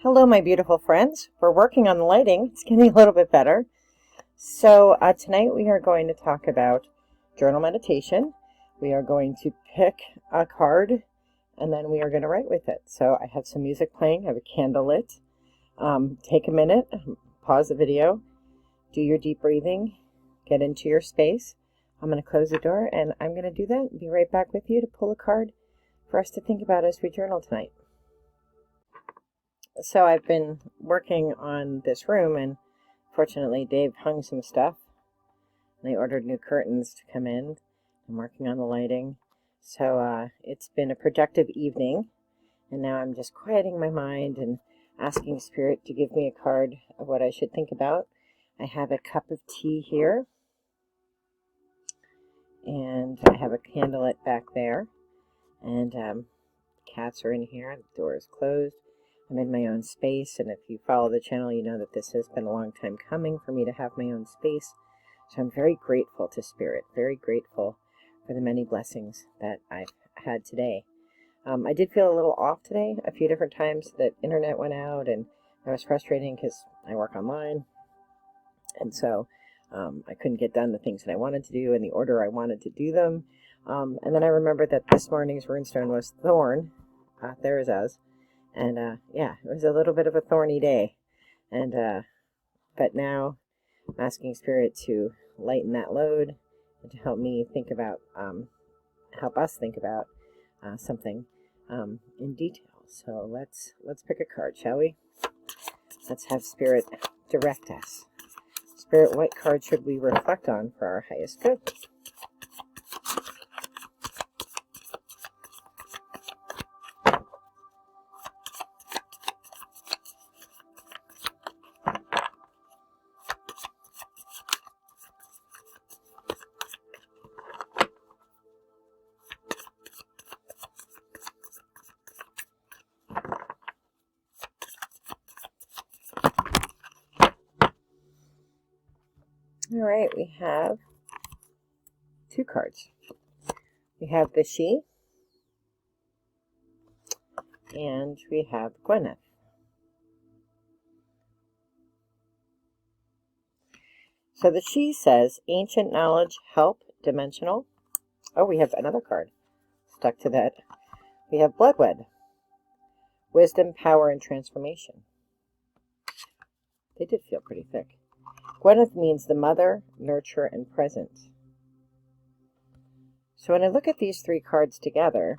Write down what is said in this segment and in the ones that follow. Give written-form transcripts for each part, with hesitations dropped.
Hello, my beautiful friends. We're working on the lighting. It's getting a little bit better. So tonight we are going to talk about journal meditation. We are going to pick a card and then we are going to write with it. So I have some music playing. I have a candle lit. Take a minute, pause the video, do your deep breathing, get into your space. I'm going to close the door and I'm going to do that and be right back with you to pull a card for us to think about as we journal tonight. So I've been working on this room, and fortunately Dave hung some stuff, and I ordered new curtains to come in. I'm working on the lighting. So it's been a productive evening, and now I'm just quieting my mind and asking Spirit to give me a card of what I should think about. I have a cup of tea here, and I have a candle lit back there, and cats are in here. The door is closed. I'm in my own space, and if you follow the channel, you know that this has been a long time coming for me to have my own space. So I'm very grateful to Spirit, very grateful for the many blessings that I've had today. I did feel a little off today. A few different times the internet went out, and I was frustrating because I work online, and so I couldn't get done the things that I wanted to do in the order I wanted to do them. And then I remembered that this morning's runestone was Thorn. There is us. And, yeah, it was a little bit of a thorny day. And, but now I'm asking Spirit to lighten that load and to help me think about, help us think about, something, in detail. So let's pick a card, shall we? Let's have Spirit direct us. Spirit, what card should we reflect on for our highest good? All right, we have two cards. We have the She, and we have Gwyneth. So the She says, ancient knowledge, help, dimensional. Oh, we have another card stuck to that. We have Bloodwed, wisdom, power, and transformation. They did feel pretty thick. Gwyneth means the mother, nurture, and present. So when I look at these three cards together,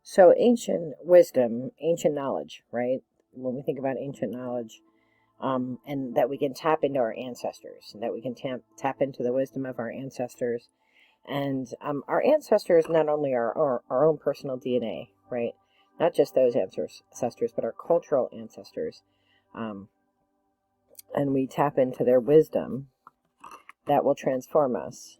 so ancient wisdom, ancient knowledge, right? When we think about ancient knowledge, and that we can tap into our ancestors, and that we can tap into the wisdom of our ancestors. And our ancestors, not only our own personal DNA, right? Not just those ancestors, but our cultural ancestors. And we tap into their wisdom that will transform us.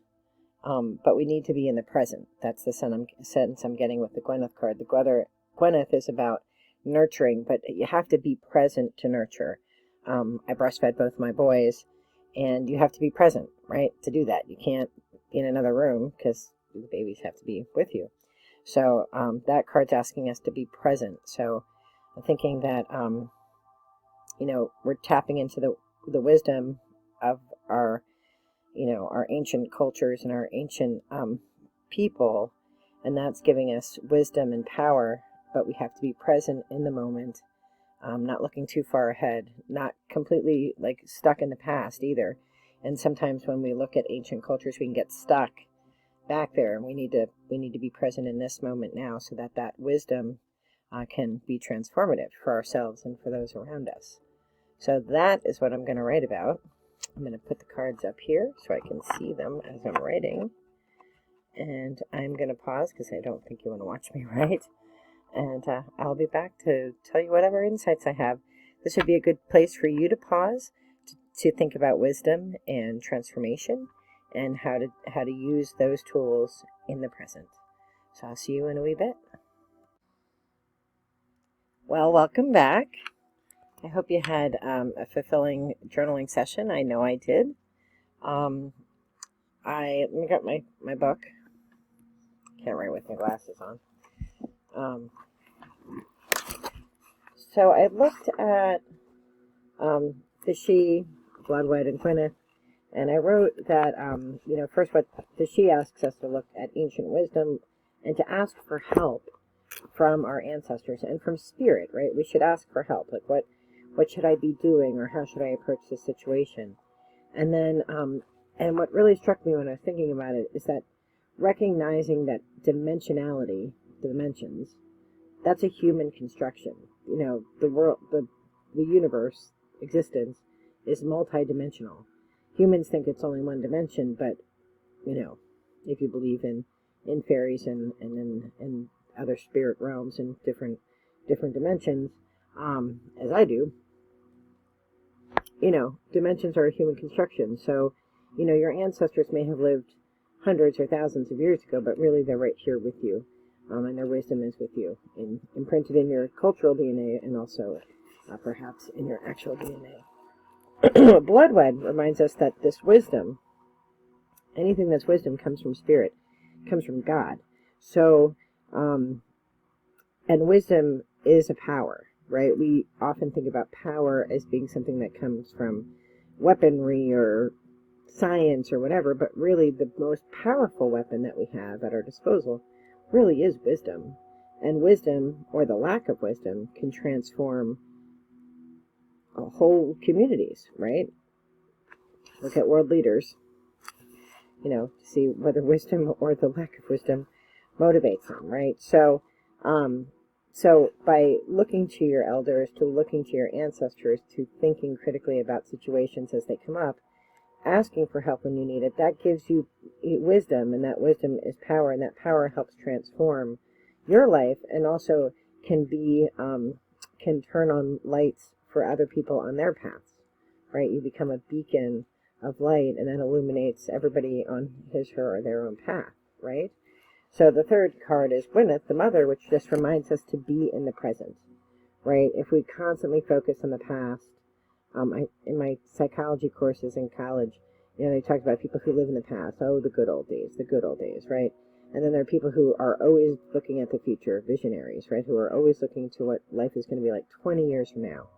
But we need to be in the present. That's the sense I'm getting with the Gwyneth card. The Gwyneth is about nurturing, but you have to be present to nurture. I breastfed both my boys, and you have to be present, right, to do that. You can't be in another room because the babies have to be with you. So that card's asking us to be present. So I'm thinking that, we're tapping into the wisdom of our, our ancient cultures and our ancient people, and that's giving us wisdom and power, but we have to be present in the moment, not looking too far ahead, not completely like stuck in the past either. And sometimes when we look at ancient cultures, we can get stuck back there, and we need to be present in this moment now, so that wisdom can be transformative for ourselves and for those around us. So that is what I'm going to write about. I'm going to put the cards up here so I can see them as I'm writing. And I'm going to pause because I don't think you want to watch me write. And I'll be back to tell you whatever insights I have. This would be a good place for you to pause to think about wisdom and transformation and how to use those tools in the present. So I'll see you in a wee bit. Well, welcome back. I hope you had a fulfilling journaling session. I know I did. let me get my book. Can't write with my glasses on. So I looked at the she, Bloodwood, and Gwyneth, and I wrote that, first what the she asks us to look at ancient wisdom and to ask for help from our ancestors and from spirit, right? We should ask for help. Like, what should I be doing, or how should I approach this situation? And then, and what really struck me when I was thinking about it is that recognizing that dimensionality, dimensions, that's a human construction. The world, the universe, existence is multidimensional. Humans think it's only one dimension, but, if you believe in fairies and in other spirit realms and different dimensions, as I do, dimensions are a human construction. So, your ancestors may have lived hundreds or thousands of years ago, but really they're right here with you. And their wisdom is with you, imprinted in your cultural DNA and also perhaps in your actual DNA. Bloodwood reminds us that this wisdom, anything that's wisdom, comes from spirit, comes from God. So, and wisdom is a power, right? We often think about power as being something that comes from weaponry or science or whatever, but really the most powerful weapon that we have at our disposal really is wisdom. And wisdom, or the lack of wisdom, can transform whole communities, right? Look at world leaders, to see whether wisdom or the lack of wisdom motivates them, right? So, so by looking to your elders, to looking to your ancestors, to thinking critically about situations as they come up, asking for help when you need it, that gives you wisdom, and that wisdom is power, and that power helps transform your life, and also can turn on lights for other people on their paths, right? You become a beacon of light, and that illuminates everybody on his, her, or their own path, right? So the third card is Gwyneth, the mother, which just reminds us to be in the present, right? If we constantly focus on the past, in my psychology courses in college, they talked about people who live in the past. Oh, the good old days, right? And then there are people who are always looking at the future, visionaries, right? Who are always looking to what life is going to be like 20 years from now.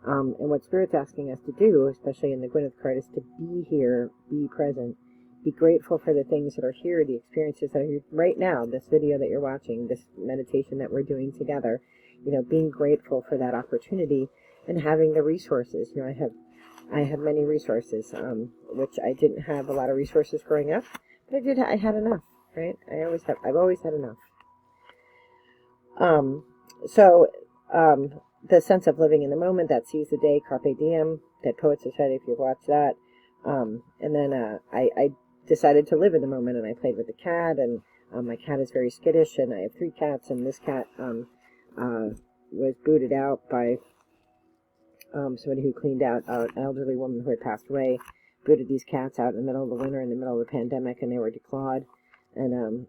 And what Spirit's asking us to do, especially in the Gwyneth card, is to be here, be present, be grateful for the things that are here, the experiences that are here right now, this video that you're watching, this meditation that we're doing together, being grateful for that opportunity and having the resources. I have many resources, which I didn't have a lot of resources growing up, but I had enough, right? I've always had enough. The sense of living in the moment, that seize the day, carpe diem, Dead Poets Society, if you've watched that. And then I decided to live in the moment, and I played with the cat, and my cat is very skittish, and I have 3 cats, and this cat was booted out by somebody who cleaned out an elderly woman who had passed away, booted these cats out in the middle of the winter, in the middle of the pandemic, and they were declawed. And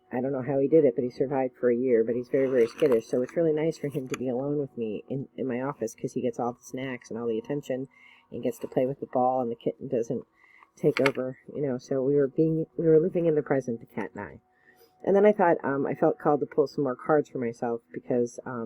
I don't know how he did it, but he survived for a year, but he's very, very skittish. So it's really nice for him to be alone with me in my office, because he gets all the snacks and all the attention, and gets to play with the ball, and the kitten doesn't take over, So we were living in the present, the cat and I. And then I thought, I felt called to pull some more cards for myself, because I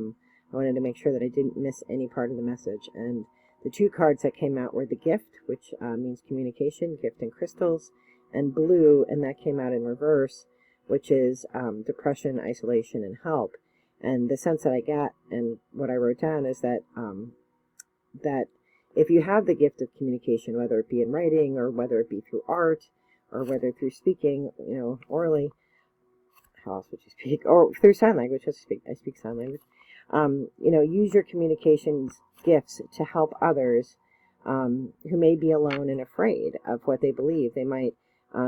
wanted to make sure that I didn't miss any part of the message. And the 2 cards that came out were the gift, which means communication, gift and crystals, and blue, and that came out in reverse, which is depression, isolation, and help. And the sense that I got, and what I wrote down, is that that if you have the gift of communication, whether it be in writing, or whether it be through art, or whether through speaking, orally, how else would you speak? Or through sign language, I speak sign language. Use your communications gifts to help others who may be alone and afraid of what they believe. They might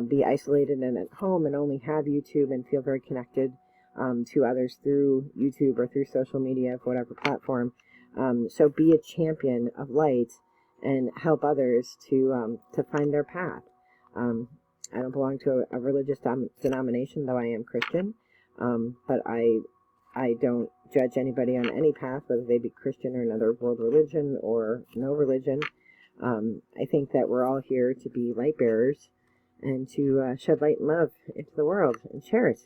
be isolated and at home and only have YouTube and feel very connected to others through YouTube or through social media of whatever platform. So be a champion of light and help others to find their path. I don't belong to a religious denomination, though I am Christian, but I don't judge anybody on any path, whether they be Christian or another world religion or no religion. I think that we're all here to be light bearers and to shed light and love into the world and share it.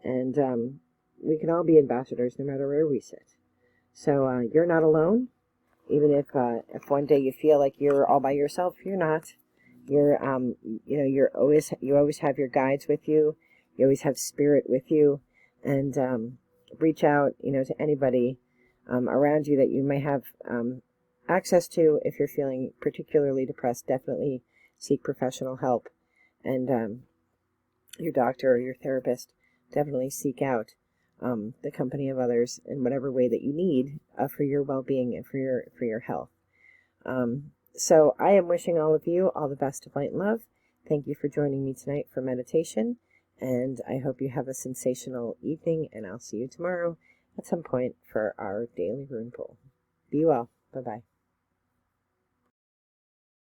And we can all be ambassadors no matter where we sit. So you're not alone. Even if one day you feel like you're all by yourself, you're not. You're you always have your guides with you. You always have spirit with you, and reach out to anybody around you that you may have access to. If you're feeling particularly depressed, definitely seek professional help, and your doctor or your therapist. Definitely seek out the company of others in whatever way that you need for your well-being and for your health. So I am wishing all of you all the best of light and love. Thank you for joining me tonight for meditation, and I hope you have a sensational evening, and I'll see you tomorrow at some point for our daily rune pull. Be well. Bye-bye.